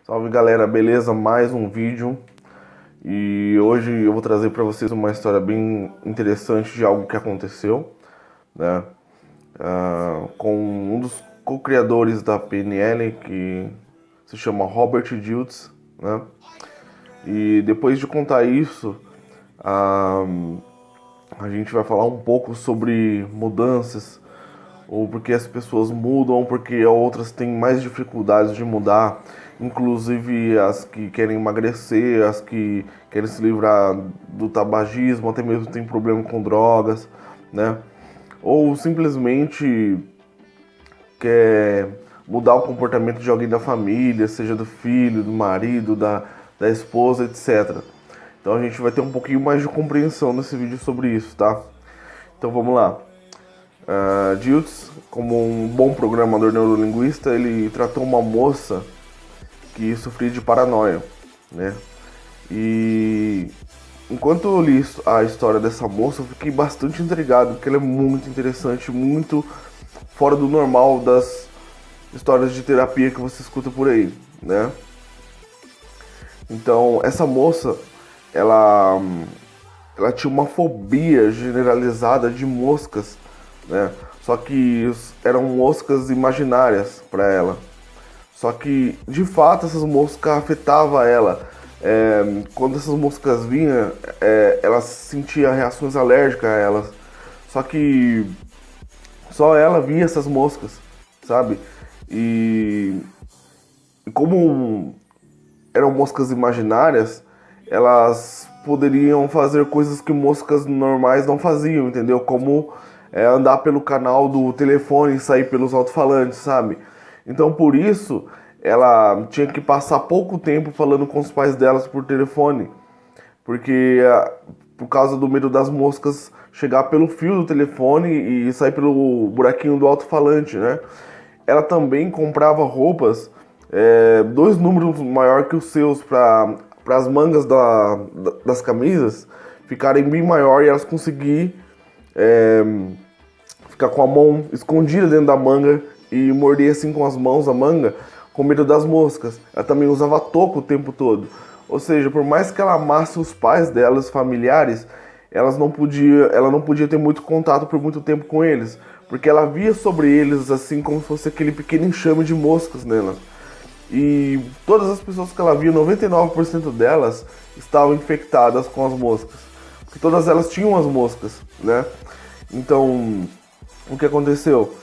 Salve galera, beleza? Mais um vídeo e hoje eu vou trazer para vocês uma história bem interessante de algo que aconteceu, né? Com um dos co-criadores da PNL, que se chama Robert Dilts, né? E depois de contar isso, ah, a gente vai falar um pouco sobre mudanças, ou porque as pessoas mudam, ou porque outras têm mais dificuldades de mudar, inclusive as que querem emagrecer, as que querem se livrar do tabagismo, até mesmo tem problema com drogas, né? Ou simplesmente quer mudar o comportamento de alguém da família, seja do filho, do marido, da esposa, etc. Então a gente vai ter um pouquinho mais de compreensão nesse vídeo sobre isso, tá? Então vamos lá. Dilts, como um bom programador neurolinguista, ele tratou uma moça que sofria de paranoia, né? E enquanto eu li a história dessa moça, eu fiquei bastante intrigado, porque ela é muito interessante, muito fora do normal das histórias de terapia que você escuta por aí, né? Então, essa moça, ela, ela tinha uma fobia generalizada de moscas, né? Só que eram moscas imaginárias para ela. Só que, de fato, essas moscas afetavam ela. Quando essas moscas vinham, ela sentia reações alérgicas a elas. Só que só ela via essas moscas, sabe? E como eram moscas imaginárias, elas poderiam fazer coisas que moscas normais não faziam, entendeu? Como andar pelo canal do telefone e sair pelos alto-falantes, sabe? Então por isso ela tinha que passar pouco tempo falando com os pais delas por telefone, porque por causa do medo das moscas chegar pelo fio do telefone e sair pelo buraquinho do alto-falante, né? Ela também comprava roupas 2 números maior que os seus para as mangas das camisas ficarem bem maior e elas conseguirem ficar com a mão escondida dentro da manga e morder assim com as mãos a manga com medo das moscas. Ela também usava touca o tempo todo. Ou seja, por mais que ela amasse os pais dela, os familiares, ela não podia ter muito contato por muito tempo com eles, porque ela via sobre eles assim como se fosse aquele pequeno enxame de moscas nela. E todas as pessoas que ela via, 99% delas estavam infectadas com as moscas, porque todas elas tinham as moscas, né? Então, o que aconteceu?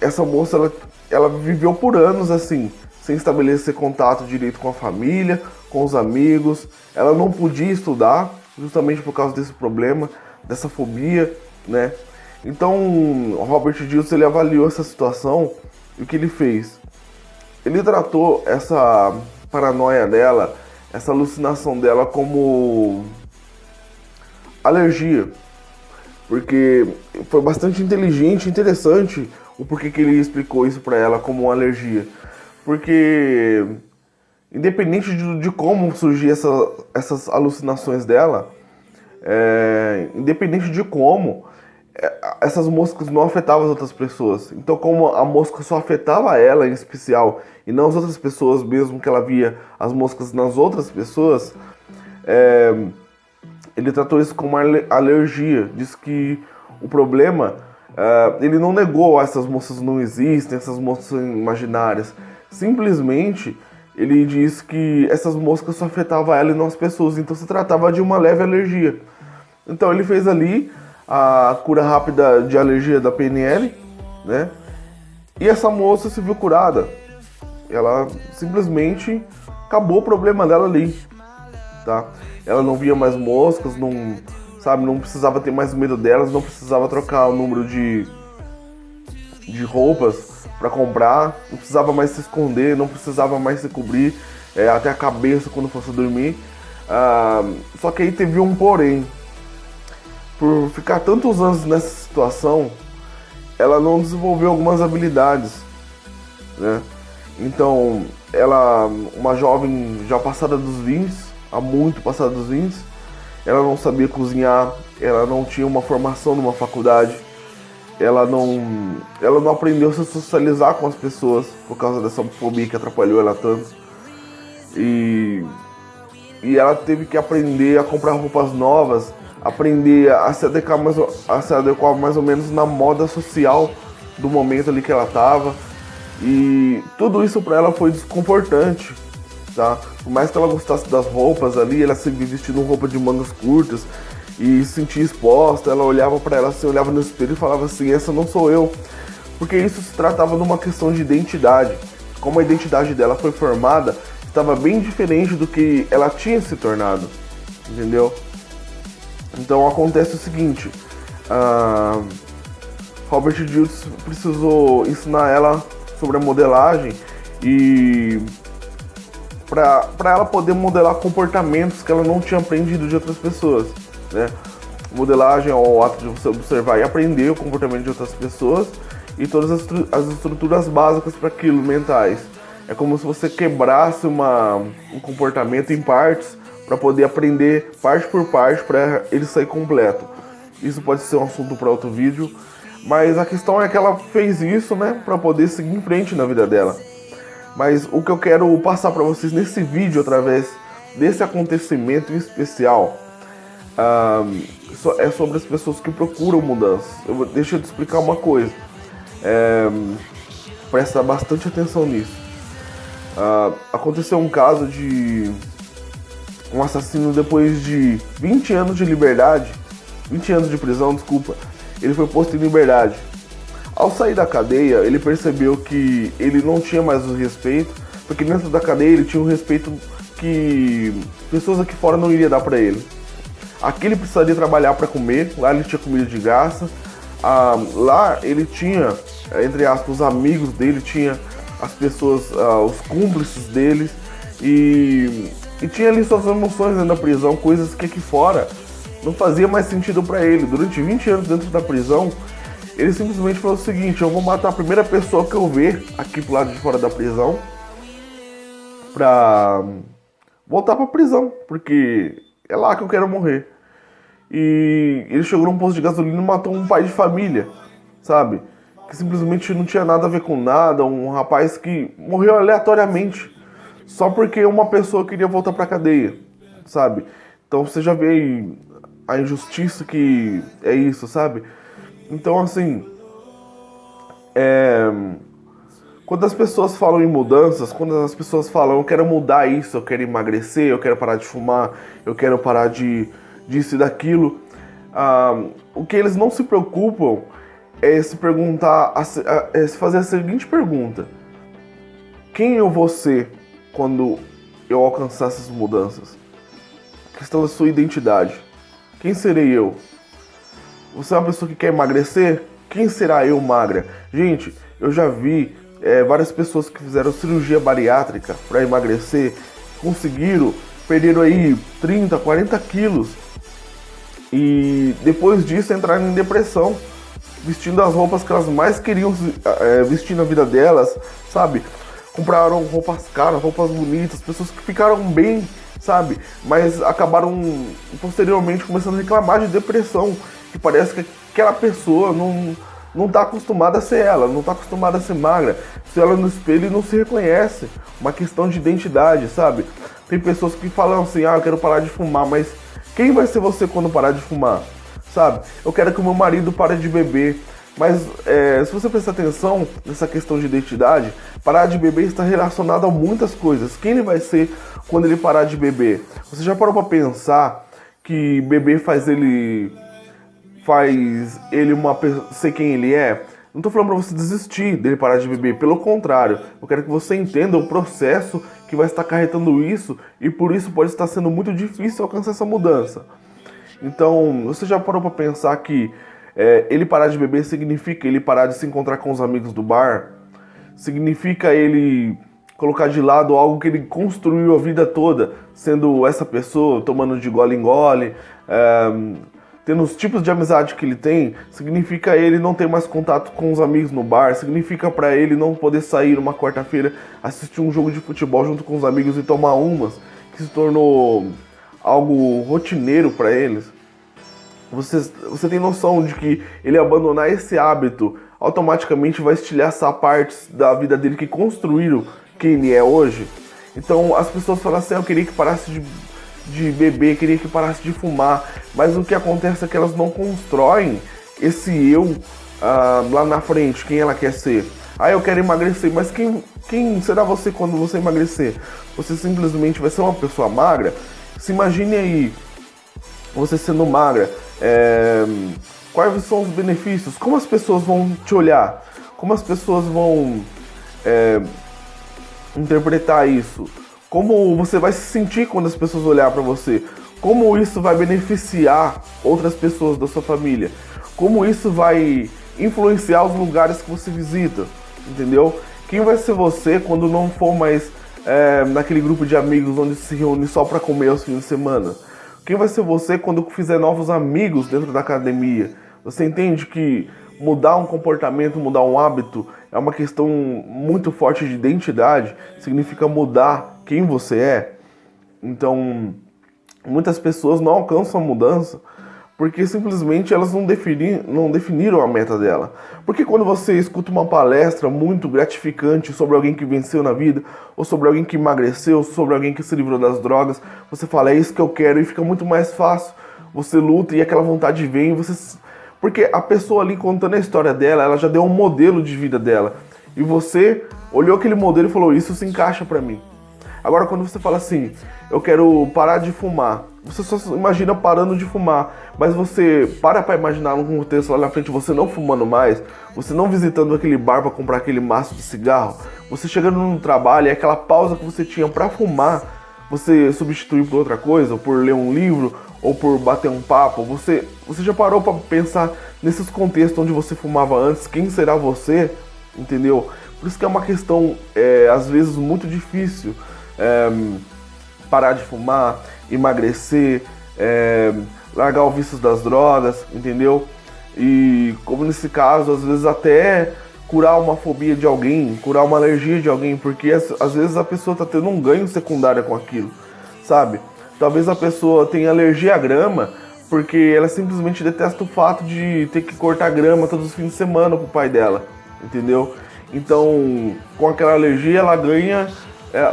Essa moça, ela viveu por anos assim, sem estabelecer contato direito com a família, com os amigos. Ela não podia estudar, justamente por causa desse problema, dessa fobia, né? Então, Robert Dilts, ele avaliou essa situação e o que ele fez? Ele tratou essa paranoia dela, essa alucinação dela como alergia, porque foi bastante inteligente e interessante o porquê que ele explicou isso para ela como uma alergia. Porque independente de como surgir essas alucinações dela, independente de como, essas moscas não afetavam as outras pessoas. Então, como a mosca só afetava ela em especial e não as outras pessoas, mesmo que ela via as moscas nas outras pessoas, ele tratou isso como alergia. Disse que o problema, ele não negou essas moscas não existem, essas moscas imaginárias. Simplesmente ele disse que essas moscas só afetavam ela e não as pessoas. Então se tratava de uma leve alergia. Então ele fez ali a cura rápida de alergia da PNL, né? E essa moça se viu curada. Ela simplesmente acabou o problema dela ali, tá? Ela não via mais moscas, não, sabe, não precisava ter mais medo delas, não precisava trocar o número de roupas para comprar, não precisava mais se esconder, não precisava mais se cobrir até a cabeça quando fosse dormir. Só que aí teve um porém. Por ficar tantos anos nessa situação, ela não desenvolveu algumas habilidades, né? Então, ela, uma jovem já passada dos 20, há muito passada dos 20, ela não sabia cozinhar, ela não tinha uma formação numa faculdade, ela não aprendeu a se socializar com as pessoas por causa dessa fobia que atrapalhou ela tanto. E, e ela teve que aprender a comprar roupas novas, aprender a se adequar mais ou menos na moda social do momento ali que ela tava. E tudo isso para ela foi desconfortante, tá? Por mais que ela gostasse das roupas ali, ela sempre vestindo roupa de mangas curtas e se sentia exposta, ela olhava para ela assim, olhava no espelho e falava assim, essa não sou eu. Porque isso se tratava de uma questão de identidade. Como a identidade dela foi formada, estava bem diferente do que ela tinha se tornado, entendeu? Então acontece o seguinte, Robert Dilts precisou ensinar ela sobre a modelagem e para ela poder modelar comportamentos que ela não tinha aprendido de outras pessoas, né? Modelagem é o ato de você observar e aprender o comportamento de outras pessoas e todas as estruturas básicas para aquilo, mentais. É como se você quebrasse um comportamento em partes para poder aprender parte por parte para ele sair completo. Isso pode ser um assunto para outro vídeo, mas a questão é que ela fez isso, né, para poder seguir em frente na vida dela. Mas o que eu quero passar para vocês nesse vídeo, através desse acontecimento especial, é sobre as pessoas que procuram mudanças. Deixa eu te explicar uma coisa. Presta bastante atenção nisso. Aconteceu um caso de um assassino depois de 20 anos de liberdade, 20 anos de prisão, desculpa, ele foi posto em liberdade. Ao sair da cadeia, ele percebeu que ele não tinha mais o respeito, porque dentro da cadeia ele tinha um respeito que pessoas aqui fora não iriam dar para ele. Aqui ele precisaria trabalhar para comer, lá ele tinha comida de graça, lá ele tinha, entre aspas, os amigos dele, tinha as pessoas, os cúmplices deles, e tinha ali suas emoções dentro da prisão, coisas que aqui fora não fazia mais sentido para ele. Durante 20 anos dentro da prisão, ele simplesmente falou o seguinte: eu vou matar a primeira pessoa que eu ver aqui pro lado de fora da prisão pra voltar pra prisão, porque é lá que eu quero morrer. E ele chegou num posto de gasolina e matou um pai de família, sabe? Que simplesmente não tinha nada a ver com nada, um rapaz que morreu aleatoriamente, só porque uma pessoa queria voltar pra cadeia, sabe? Então você já vê a injustiça que é isso, sabe? Então, assim, quando as pessoas falam em mudanças, quando as pessoas falam, eu quero mudar isso, eu quero emagrecer, eu quero parar de fumar, eu quero parar disso e daquilo, o que eles não se preocupam é se perguntar, é se fazer a seguinte pergunta: quem eu vou ser quando eu alcançar essas mudanças? A questão da sua identidade. Quem serei eu? Você é uma pessoa que quer emagrecer? Quem será eu magra? Gente, eu já vi várias pessoas que fizeram cirurgia bariátrica para emagrecer, conseguiram, perderam aí 30, 40 quilos e depois disso entraram em depressão, vestindo as roupas que elas mais queriam vestir na vida delas, sabe? Compraram roupas caras, roupas bonitas, pessoas que ficaram bem, sabe? Mas acabaram posteriormente começando a reclamar de depressão, que parece que aquela pessoa não tá acostumada a ser ela, não tá acostumada a ser magra. Se ela no espelho não se reconhece, uma questão de identidade, sabe? Tem pessoas que falam assim, eu quero parar de fumar, mas quem vai ser você quando parar de fumar, sabe? Eu quero que o meu marido pare de beber. Mas se você prestar atenção nessa questão de identidade, parar de beber está relacionado a muitas coisas. Quem ele vai ser quando ele parar de beber? Você já parou para pensar que beber faz ele ser quem ele é? Não tô falando para você desistir dele parar de beber, pelo contrário, eu quero que você entenda o processo que vai estar acarretando isso, e por isso pode estar sendo muito difícil alcançar essa mudança. Então, você já parou para pensar que ele parar de beber significa ele parar de se encontrar com os amigos do bar? Significa ele colocar de lado algo que ele construiu a vida toda, sendo essa pessoa, tomando de gole em gole, tendo os tipos de amizade que ele tem? Significa ele não ter mais contato com os amigos no bar? Significa para ele não poder sair numa quarta-feira, assistir um jogo de futebol junto com os amigos e tomar umas, que se tornou algo rotineiro para eles? Você tem noção de que ele abandonar esse hábito automaticamente vai estilhaçar partes da vida dele que construíram quem ele é hoje? Então as pessoas falam assim, eu queria que parasse de beber, queria que parasse de fumar, mas o que acontece é que elas não constroem esse eu lá na frente, quem ela quer ser. Ah, eu quero emagrecer, mas quem será você quando você emagrecer? Você simplesmente vai ser uma pessoa magra? Se imagine aí, você sendo magra, quais são os benefícios? Como as pessoas vão te olhar? Como as pessoas vão interpretar isso? Como você vai se sentir quando as pessoas olhar para você? Como isso vai beneficiar outras pessoas da sua família? Como isso vai influenciar os lugares que você visita? Entendeu? Quem vai ser você quando não for mais naquele grupo de amigos onde se reúne só para comer aos fins de semana? Quem vai ser você quando fizer novos amigos dentro da academia? Você entende que mudar um comportamento, mudar um hábito é uma questão muito forte de identidade, significa mudar quem você é. Então, muitas pessoas não alcançam a mudança porque simplesmente elas não definiram a meta dela. Porque quando você escuta uma palestra muito gratificante sobre alguém que venceu na vida, ou sobre alguém que emagreceu, sobre alguém que se livrou das drogas, você fala, é isso que eu quero, e fica muito mais fácil. Você luta e aquela vontade vem, e você... Porque a pessoa ali contando a história dela, ela já deu um modelo de vida dela. E você olhou aquele modelo e falou, isso se encaixa pra mim. Agora quando você fala assim, eu quero parar de fumar, você só imagina parando de fumar, mas você para imaginar num contexto lá na frente, você não fumando mais, você não visitando aquele bar para comprar aquele maço de cigarro, você chegando no trabalho e aquela pausa que você tinha para fumar, você substituir por outra coisa, ou por ler um livro, ou por bater um papo, você já parou para pensar nesses contextos onde você fumava antes, quem será você, entendeu? Por isso que é uma questão, às vezes, muito difícil, parar de fumar, emagrecer, largar o vício das drogas, entendeu? E como nesse caso, às vezes até curar uma fobia de alguém, curar uma alergia de alguém, porque às vezes a pessoa tá tendo um ganho secundário com aquilo, sabe? Talvez a pessoa tenha alergia à grama, porque ela simplesmente detesta o fato de ter que cortar grama todos os fins de semana pro pai dela, entendeu? Então, com aquela alergia, ela ganha...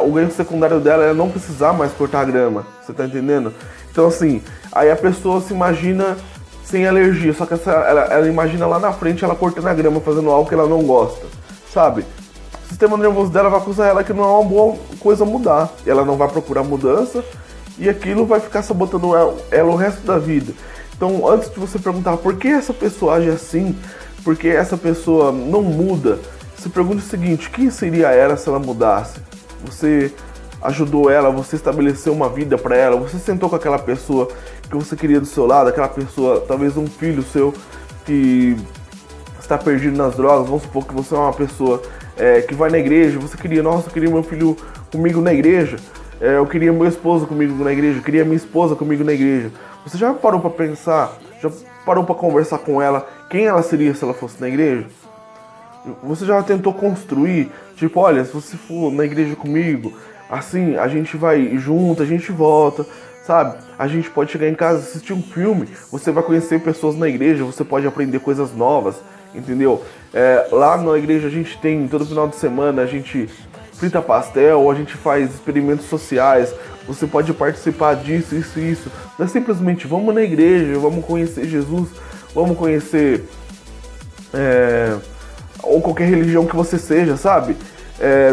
o ganho secundário dela é não precisar mais cortar grama, você tá entendendo? Então assim, aí a pessoa se imagina sem alergia, só que ela imagina lá na frente ela cortando a grama, fazendo algo que ela não gosta, sabe? O sistema nervoso dela vai acusar ela que não é uma boa coisa mudar, ela não vai procurar mudança e aquilo vai ficar sabotando ela o resto da vida. Então antes de você perguntar por que essa pessoa age assim, por que essa pessoa não muda, se pergunte o seguinte, quem seria ela se ela mudasse? Você ajudou ela, você estabeleceu uma vida para ela, você sentou com aquela pessoa que você queria do seu lado, aquela pessoa, talvez um filho seu que está perdido nas drogas, vamos supor que você é uma pessoa que vai na igreja, você queria, nossa, eu queria meu filho comigo na igreja, eu queria meu esposo comigo na igreja, eu queria minha esposa comigo na igreja. Você já parou para pensar, já parou para conversar com ela, quem ela seria se ela fosse na igreja? Você já tentou construir, tipo, olha, se você for na igreja comigo, assim, a gente vai junto, a gente volta, sabe? A gente pode chegar em casa, assistir um filme, você vai conhecer pessoas na igreja, você pode aprender coisas novas, entendeu? Lá na igreja a gente tem, todo final de semana, a gente frita pastel, a gente faz experimentos sociais, você pode participar disso, isso e isso. Não é simplesmente, vamos na igreja, vamos conhecer Jesus, vamos conhecer... ou qualquer religião que você seja, sabe?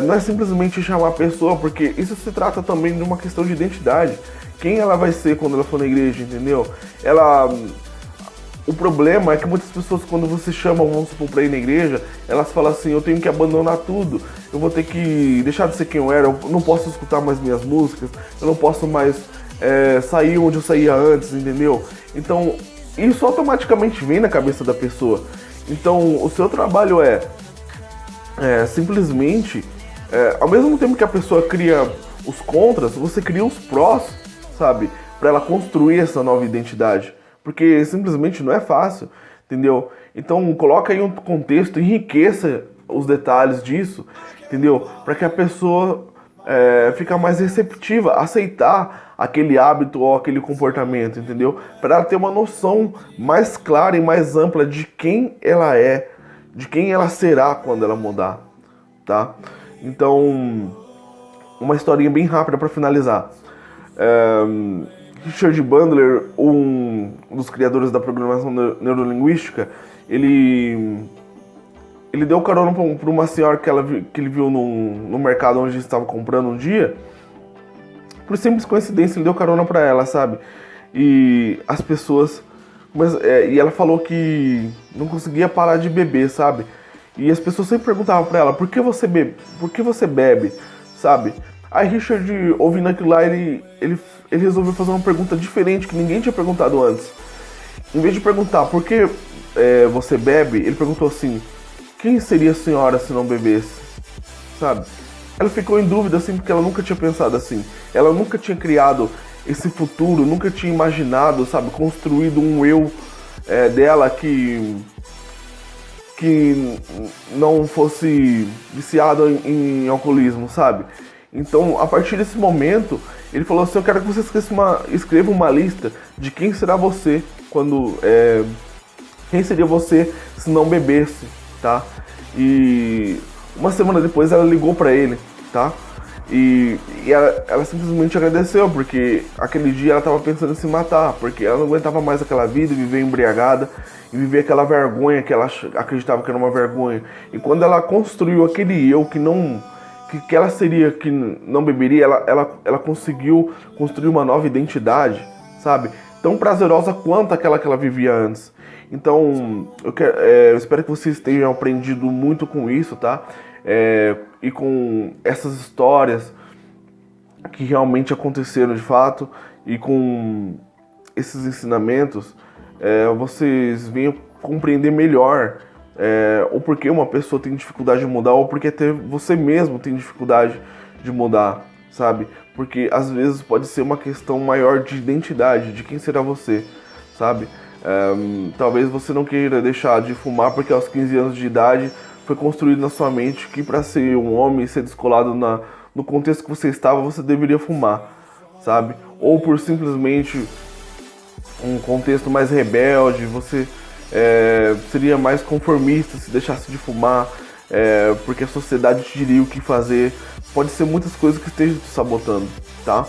Não é simplesmente chamar a pessoa, porque isso se trata também de uma questão de identidade. Quem ela vai ser quando ela for na igreja, entendeu? O problema é que muitas pessoas, quando você chama, vamos supor, pra ir na igreja, elas falam assim, eu tenho que abandonar tudo, eu vou ter que deixar de ser quem eu era, eu não posso escutar mais minhas músicas, eu não posso mais sair onde eu saía antes, entendeu? Então, isso automaticamente vem na cabeça da pessoa. Então, o seu trabalho simplesmente, ao mesmo tempo que a pessoa cria os contras, você cria os prós, sabe? Para ela construir essa nova identidade. Porque simplesmente não é fácil, entendeu? Então, coloca aí um contexto, enriqueça os detalhes disso, entendeu? Para que a pessoa fique mais receptiva, a aceitar aquele hábito ou aquele comportamento, entendeu? Para ela ter uma noção mais clara e mais ampla de quem ela é, de quem ela será quando ela mudar, tá? Então, uma historinha bem rápida para finalizar. Richard Bandler, um dos criadores da programação neurolinguística, ele deu carona para uma senhora que ele viu no mercado onde ele estava comprando um dia. Por simples coincidência, ele deu carona para ela, sabe? E as pessoas... e ela falou que não conseguia parar de beber, sabe? E as pessoas sempre perguntavam para ela, por que você bebe, sabe? Aí Richard, ouvindo aquilo lá, ele resolveu fazer uma pergunta diferente que ninguém tinha perguntado antes. Em vez de perguntar por que você bebe, ele perguntou assim: quem seria a senhora se não bebesse? Sabe? Ela ficou em dúvida assim, porque ela nunca tinha pensado assim. Ela nunca tinha criado esse futuro, nunca tinha imaginado, sabe, construído um eu dela que não fosse viciado em alcoolismo, sabe? Então, a partir desse momento, ele falou assim: eu quero que você escreva uma lista de quem será você quem seria você se não bebesse, tá? E uma semana depois ela ligou pra ele, tá? E ela simplesmente agradeceu, porque aquele dia ela tava pensando em se matar, porque ela não aguentava mais aquela vida, viver embriagada e viver aquela vergonha que ela acreditava que era uma vergonha. E quando ela construiu aquele eu que ela seria, que não beberia, ela conseguiu construir uma nova identidade, sabe? Tão prazerosa quanto aquela que ela vivia antes. Então, eu espero que vocês tenham aprendido muito com isso, tá? E com essas histórias que realmente aconteceram de fato, e com esses ensinamentos, vocês venham compreender melhor o porquê uma pessoa tem dificuldade de mudar, ou porque até você mesmo tem dificuldade de mudar, sabe? Porque às vezes pode ser uma questão maior de identidade, de quem será você, sabe? Talvez você não queira deixar de fumar porque aos 15 anos de idade foi construído na sua mente que para ser um homem e ser descolado no contexto que você estava, você deveria fumar, sabe? Ou por simplesmente um contexto mais rebelde, você seria mais conformista se deixasse de fumar, porque a sociedade te diria o que fazer. Pode ser muitas coisas que estejam te sabotando, tá?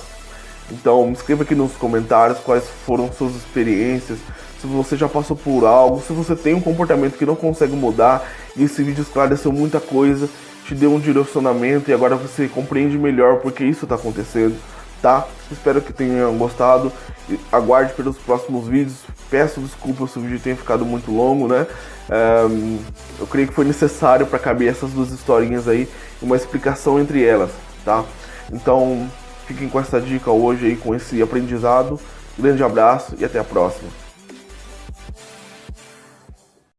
Então me escreva aqui nos comentários quais foram suas experiências, se você já passou por algo, se você tem um comportamento que não consegue mudar e esse vídeo esclareceu muita coisa, te deu um direcionamento e agora você compreende melhor porque isso está acontecendo, tá? Espero que tenham gostado, aguarde pelos próximos vídeos, peço desculpas se o vídeo tenha ficado muito longo, né? Eu creio que foi necessário para caber essas duas historinhas aí, uma explicação entre elas, tá? Então fiquem com essa dica hoje aí, com esse aprendizado. Grande abraço e até a próxima.